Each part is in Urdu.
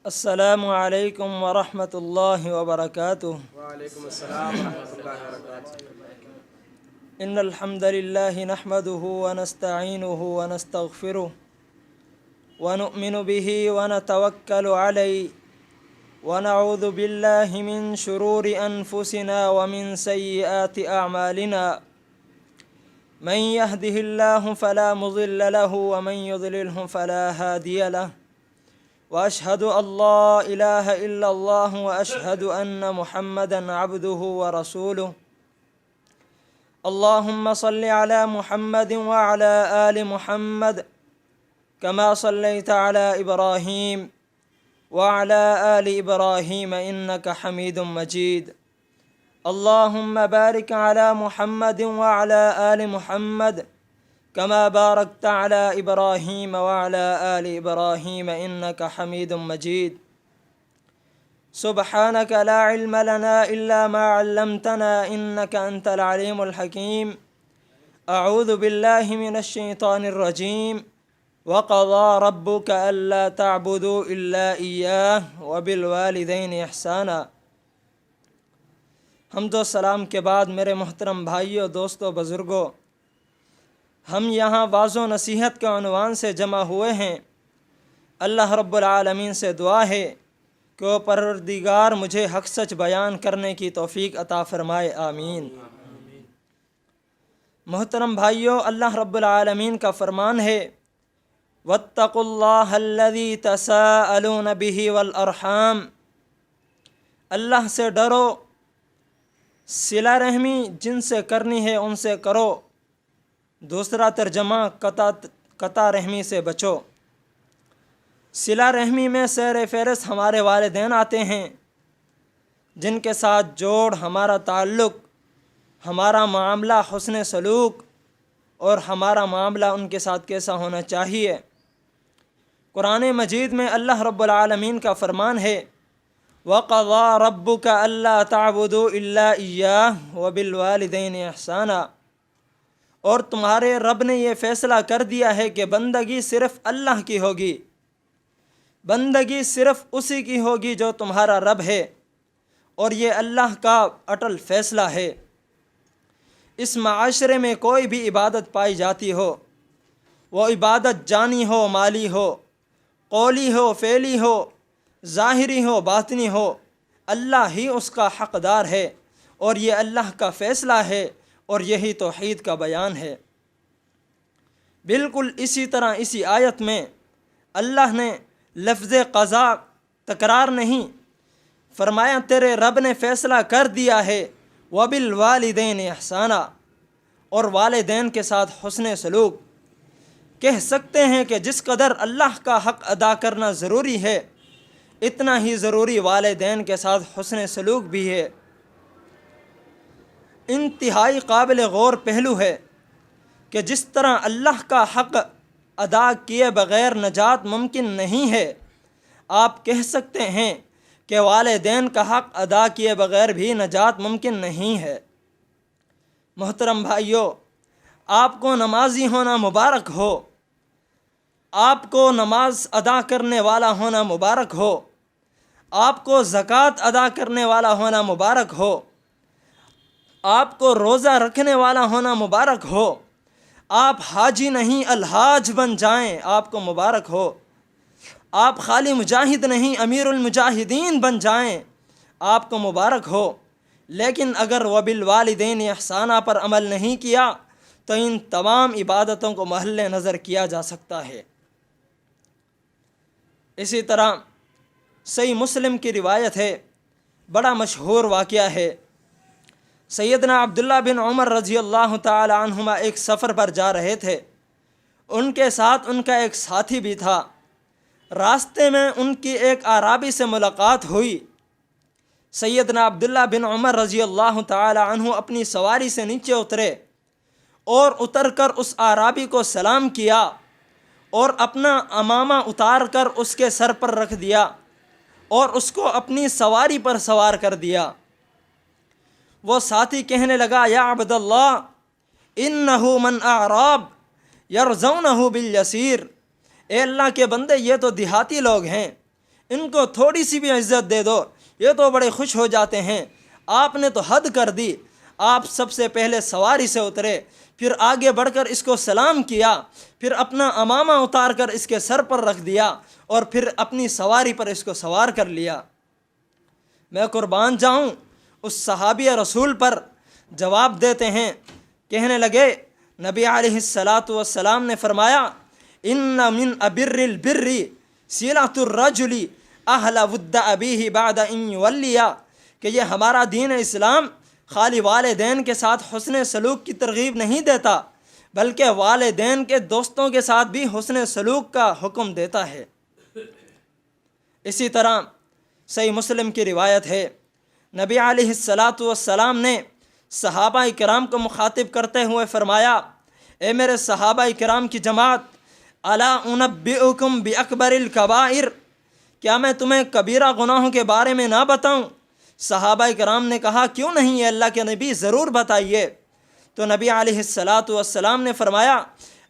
السلام علیکم ورحمۃ اللہ وبرکاتہ۔ وعلیکم السلام ورحمۃ اللہ وبرکاتہ۔ ان الحمد للہ نحمده ونستعینه ونستغفره ونؤمن به ونتوکل علیہ ونعوذ باللہ من شرور انفسنا ومن سیئات اعمالنا من يهده الله فلا مضل له ومن يضلله فلا هادي له وأشهد أن لا إله إلا الله وأشهد أن محمدا عبده ورسوله اللهم صل على محمد وعلى آل محمد كما صليت على إبراهيم وعلى آل إبراهيم إنك حميد مجيد اللهم بارك على محمد وعلى آل محمد كما باركت على إبراهيم وعلى آل إبراهيم إنك حميد مجيد سبحانك لا علم لنا إلا ما علمتنا إنك أنت العليم الحكيم أعوذ بالله من الشيطان الرجيم وقضى ربك ألا تعبدوا إلا إياه وبالوالدين إحسانا۔ حمد و سلام کے بعد میرے محترم بھائیوں، دوستوں، بزرگوں، ہم یہاں واعظ و نصیحت کے عنوان سے جمع ہوئے ہیں۔ اللہ رب العالمین سے دعا ہے کہ وہ پروردگار مجھے حق سچ بیان کرنے کی توفیق عطا فرمائے، آمین۔ محترم بھائیوں، اللہ رب العالمین کا فرمان ہے واتقوا اللہ الذی تساءلون بہ والارحام، اللہ سے ڈرو، صلہ رحمی جن سے کرنی ہے ان سے کرو، دوسرا ترجمہ قطع رحمی سے بچو۔ صلہ رحمی میں سیر فہرست ہمارے والدین آتے ہیں، جن کے ساتھ جوڑ ہمارا تعلق، ہمارا معاملہ حسن سلوک اور ہمارا معاملہ ان کے ساتھ کیسا ہونا چاہیے۔ قرآن مجید میں اللہ رب العالمین کا فرمان ہے وَقَضَى رَبُّكَ أَلَّا تَعْبُدُوا إِلَّا إِيَّاهُ وَبِالْوَالِدَيْنِ إِحْسَانًا، اور تمہارے رب نے یہ فیصلہ کر دیا ہے کہ بندگی صرف اللہ کی ہوگی، بندگی صرف اسی کی ہوگی جو تمہارا رب ہے، اور یہ اللہ کا اٹل فیصلہ ہے۔ اس معاشرے میں کوئی بھی عبادت پائی جاتی ہو، وہ عبادت جانی ہو، مالی ہو، قولی ہو، فعلی ہو، ظاہری ہو، باطنی ہو، اللہ ہی اس کا حقدار ہے، اور یہ اللہ کا فیصلہ ہے، اور یہی توحید کا بیان ہے۔ بالکل اسی طرح اسی آیت میں اللہ نے لفظ قضا تکرار نہیں فرمایا، تیرے رب نے فیصلہ کر دیا ہے وَبِالْوَالِدَيْنِ إِحْسَانًا، اور والدین کے ساتھ حسن سلوک۔ کہہ سکتے ہیں کہ جس قدر اللہ کا حق ادا کرنا ضروری ہے، اتنا ہی ضروری والدین کے ساتھ حسن سلوک بھی ہے۔ انتہائی قابل غور پہلو ہے کہ جس طرح اللہ کا حق ادا کیے بغیر نجات ممکن نہیں ہے، آپ کہہ سکتے ہیں کہ والدین کا حق ادا کیے بغیر بھی نجات ممکن نہیں ہے۔ محترم بھائیوں، آپ کو نمازی ہونا مبارک ہو، آپ کو نماز ادا کرنے والا ہونا مبارک ہو، آپ کو زکوٰۃ ادا کرنے والا ہونا مبارک ہو، آپ کو روزہ رکھنے والا ہونا مبارک ہو، آپ حاجی نہیں الحاج بن جائیں، آپ کو مبارک ہو، آپ خالی مجاہد نہیں امیر المجاہدین بن جائیں، آپ کو مبارک ہو۔ لیکن اگر وبالوالدین احسانہ پر عمل نہیں کیا تو ان تمام عبادتوں کو محل نظر کیا جا سکتا ہے۔ اسی طرح صحیح مسلم کی روایت ہے، بڑا مشہور واقعہ ہے۔ سیدنا عبداللہ بن عمر رضی اللہ تعالی عنہما ایک سفر پر جا رہے تھے، ان کے ساتھ ان کا ایک ساتھی بھی تھا۔ راستے میں ان کی ایک اعرابی سے ملاقات ہوئی۔ سیدنا عبداللہ بن عمر رضی اللہ تعالی عنہ اپنی سواری سے نیچے اترے اور اتر کر اس اعرابی کو سلام کیا اور اپنا عمامہ اتار کر اس کے سر پر رکھ دیا اور اس کو اپنی سواری پر سوار کر دیا۔ وہ ساتھی کہنے لگا یا عبداللہ انہو من اعراب یرزونہ بالیسیر، اے اللہ کے بندے یہ تو دیہاتی لوگ ہیں، ان کو تھوڑی سی بھی عزت دے دو یہ تو بڑے خوش ہو جاتے ہیں۔ آپ نے تو حد کر دی، آپ سب سے پہلے سواری سے اترے، پھر آگے بڑھ کر اس کو سلام کیا، پھر اپنا عمامہ اتار کر اس کے سر پر رکھ دیا اور پھر اپنی سواری پر اس کو سوار کر لیا۔ میں قربان جاؤں اس صحابی رسول پر جواب دیتے ہیں، کہنے لگے نبی علیہ السلام نے فرمایا ان من ابر البر صلۃ الرجل اہل ود ابیہ بعد ان یولیا، کہ یہ ہمارا دین اسلام خالی والدین کے ساتھ حسن سلوک کی ترغیب نہیں دیتا بلکہ والدین کے دوستوں کے ساتھ بھی حسن سلوک کا حکم دیتا ہے۔ اسی طرح صحیح مسلم کی روایت ہے، نبی علیہ السلام نے صحابہ کرام کو مخاطب کرتے ہوئے فرمایا، اے میرے صحابہ کرام کی جماعت، الا انبئکم باکبر الکبائر، کیا میں تمہیں کبیرہ گناہوں کے بارے میں نہ بتاؤں؟ صحابہ کرام نے کہا کیوں نہیں اللہ کے نبی، ضرور بتائیے۔ تو نبی علیہ السلام نے فرمایا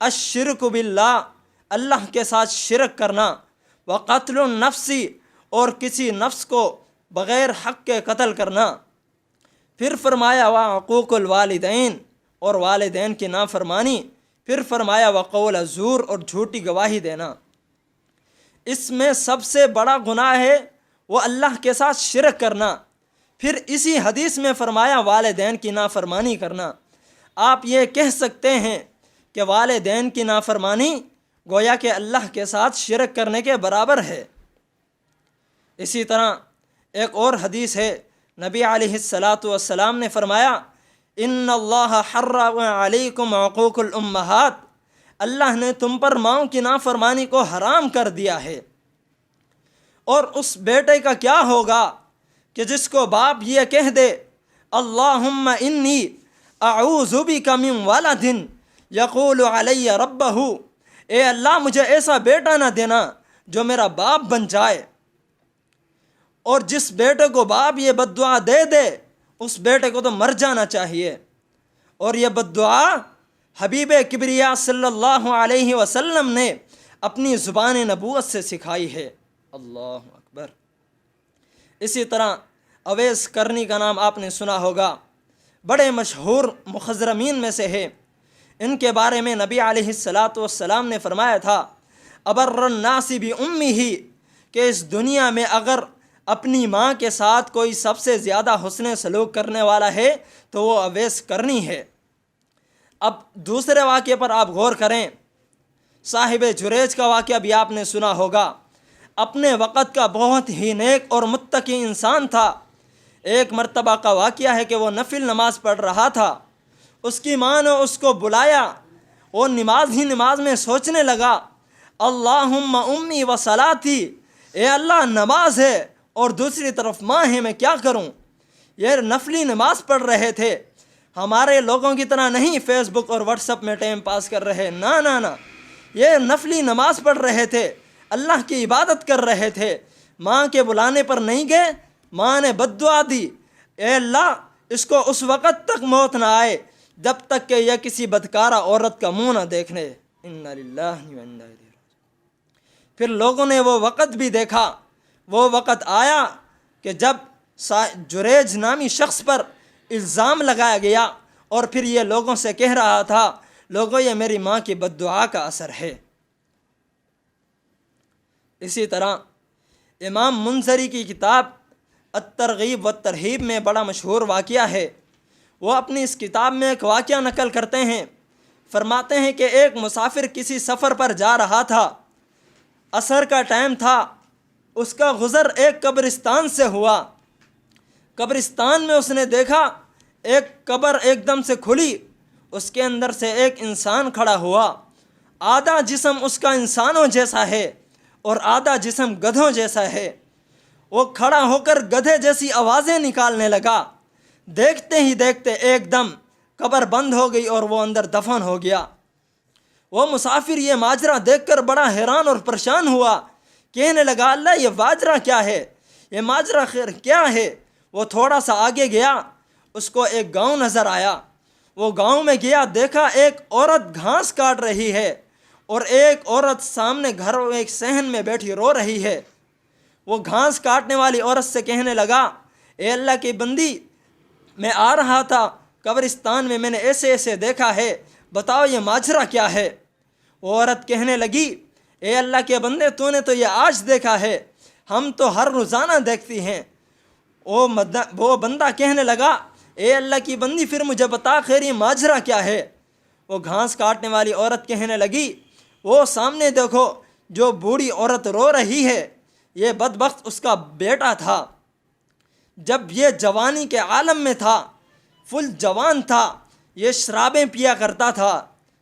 الشرک باللہ، اللہ کے ساتھ شرک کرنا، وقتل النفس، اور کسی نفس کو بغیر حق کے قتل کرنا، پھر فرمایا وعقوق الوالدین، اور والدین کی نافرمانی، پھر فرمایا وقول الزور، اور جھوٹی گواہی دینا۔ اس میں سب سے بڑا گناہ ہے وہ اللہ کے ساتھ شرک کرنا۔ پھر اسی حدیث میں فرمایا والدین کی نافرمانی کرنا۔ آپ یہ کہہ سکتے ہیں کہ والدین کی نافرمانی گویا کہ اللہ کے ساتھ شرک کرنے کے برابر ہے۔ اسی طرح ایک اور حدیث ہے، نبی علیہ السلام نے فرمایا ان اللہ حرم علیکم عقوق الامہات، اللہ نے تم پر ماؤں کی نافرمانی کو حرام کر دیا ہے۔ اور اس بیٹے کا کیا ہوگا کہ جس کو باپ یہ کہہ دے اللہم انی اعوذ بک من ولد یقول علی ربہ، اے اللہ مجھے ایسا بیٹا نہ دینا جو میرا باپ بن جائے۔ اور جس بیٹے کو باپ یہ بد دعا دے دے اس بیٹے کو تو مر جانا چاہیے۔ اور یہ بد دعا حبیب کبریا صلی اللہ علیہ وسلم نے اپنی زبان نبوت سے سکھائی ہے۔ اللہ اکبر۔ اسی طرح اویس کرنی کا نام آپ نے سنا ہوگا، بڑے مشہور مخضرمین میں سے ہے۔ ان کے بارے میں نبی علیہ السلام نے فرمایا تھا ابر الناس بامہ، کہ اس دنیا میں اگر اپنی ماں کے ساتھ کوئی سب سے زیادہ حسن سلوک کرنے والا ہے تو وہ اویس کرنی ہے۔ اب دوسرے واقعے پر آپ غور کریں، صاحب جریج کا واقعہ بھی آپ نے سنا ہوگا۔ اپنے وقت کا بہت ہی نیک اور متقی انسان تھا۔ ایک مرتبہ کا واقعہ ہے کہ وہ نفل نماز پڑھ رہا تھا، اس کی ماں نے اس کو بلایا، وہ نماز میں سوچنے لگا اللہم امی و صلاتی، اے اللہ نماز ہے اور دوسری طرف ماں ہے، میں کیا کروں؟ یہ نفلی نماز پڑھ رہے تھے، ہمارے لوگوں کی طرح نہیں فیس بک اور واٹس ایپ میں ٹائم پاس کر رہے، نہ، یہ نفلی نماز پڑھ رہے تھے، اللہ کی عبادت کر رہے تھے۔ ماں کے بلانے پر نہیں گئے، ماں نے بد دعا دی، اے اللہ اس کو اس وقت تک موت نہ آئے جب تک کہ یہ کسی بدکارہ عورت کا منہ نہ دیکھنے۔ انا للہ و انا الیہ راجعون۔ پھر لوگوں نے وہ وقت بھی دیکھا، وہ وقت آیا کہ جب جریج نامی شخص پر الزام لگایا گیا اور پھر یہ لوگوں سے کہہ رہا تھا لوگوں یہ میری ماں کی بد دعا کا اثر ہے۔ اسی طرح امام منذری کی کتاب الترغیب والترہیب میں بڑا مشہور واقعہ ہے۔ وہ اپنی اس کتاب میں ایک واقعہ نقل کرتے ہیں، فرماتے ہیں کہ ایک مسافر کسی سفر پر جا رہا تھا، عصر کا ٹائم تھا، اس کا گزر ایک قبرستان سے ہوا۔ قبرستان میں اس نے دیکھا ایک قبر ایک دم سے کھلی، اس کے اندر سے ایک انسان کھڑا ہوا، آدھا جسم اس کا انسانوں جیسا ہے اور آدھا جسم گدھوں جیسا ہے۔ وہ کھڑا ہو کر گدھے جیسی آوازیں نکالنے لگا، دیکھتے ہی دیکھتے ایک دم قبر بند ہو گئی اور وہ اندر دفن ہو گیا۔ وہ مسافر یہ ماجرا دیکھ کر بڑا حیران اور پریشان ہوا، کہنے لگا اللہ یہ ماجرا کیا ہے، یہ ماجرا خیر کیا ہے؟ وہ تھوڑا سا آگے گیا، اس کو ایک گاؤں نظر آیا، وہ گاؤں میں گیا، دیکھا ایک عورت گھاس کاٹ رہی ہے اور ایک عورت سامنے گھر ایک صحن میں بیٹھی رو رہی ہے۔ وہ گھاس کاٹنے والی عورت سے کہنے لگا اے اللہ کی بندی، میں آ رہا تھا قبرستان میں نے ایسے ایسے دیکھا ہے، بتاؤ یہ ماجرا کیا ہے؟ وہ عورت کہنے لگی اے اللہ کے بندے، تو نے تو یہ آج دیکھا ہے، ہم تو ہر روزانہ دیکھتی ہیں۔ وہ بندہ کہنے لگا اے اللہ کی بندی، پھر مجھے بتا خیر یہ ماجرا کیا ہے؟ وہ گھاس کاٹنے والی عورت کہنے لگی وہ سامنے دیکھو جو بوڑھی عورت رو رہی ہے، یہ بدبخت اس کا بیٹا تھا، جب یہ جوانی کے عالم میں تھا، فل جوان تھا، یہ شرابیں پیا کرتا تھا،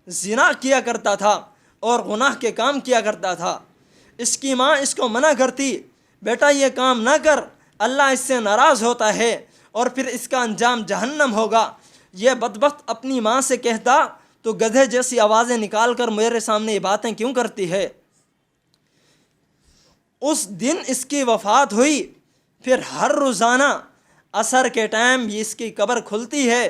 زنا کیا کرتا تھا اور گناہ کے کام کیا کرتا تھا۔ اس کی ماں اس کو منع کرتی بیٹا یہ کام نہ کر، اللہ اس سے ناراض ہوتا ہے اور پھر اس کا انجام جہنم ہوگا۔ یہ بدبخت اپنی ماں سے کہتا تو گدھے جیسی آوازیں نکال کر میرے سامنے یہ باتیں کیوں کرتی ہے؟ اس دن اس کی وفات ہوئی، پھر ہر روزانہ عصر کے ٹائم اس کی قبر کھلتی ہے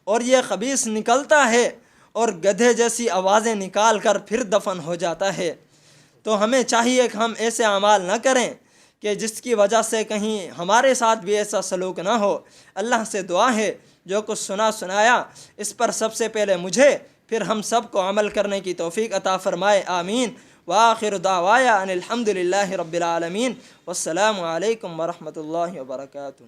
اور یہ خبیث نکلتا ہے اور گدھے جیسی آوازیں نکال کر پھر دفن ہو جاتا ہے۔ تو ہمیں چاہیے کہ ہم ایسے اعمال نہ کریں کہ جس کی وجہ سے کہیں ہمارے ساتھ بھی ایسا سلوک نہ ہو۔ اللہ سے دعا ہے جو کچھ سنایا اس پر سب سے پہلے مجھے پھر ہم سب کو عمل کرنے کی توفیق عطا فرمائے، آمین۔ وآخر دعوایا ان الحمد للہ رب العالمین، والسلام علیکم ورحمۃ اللہ وبرکاتہ۔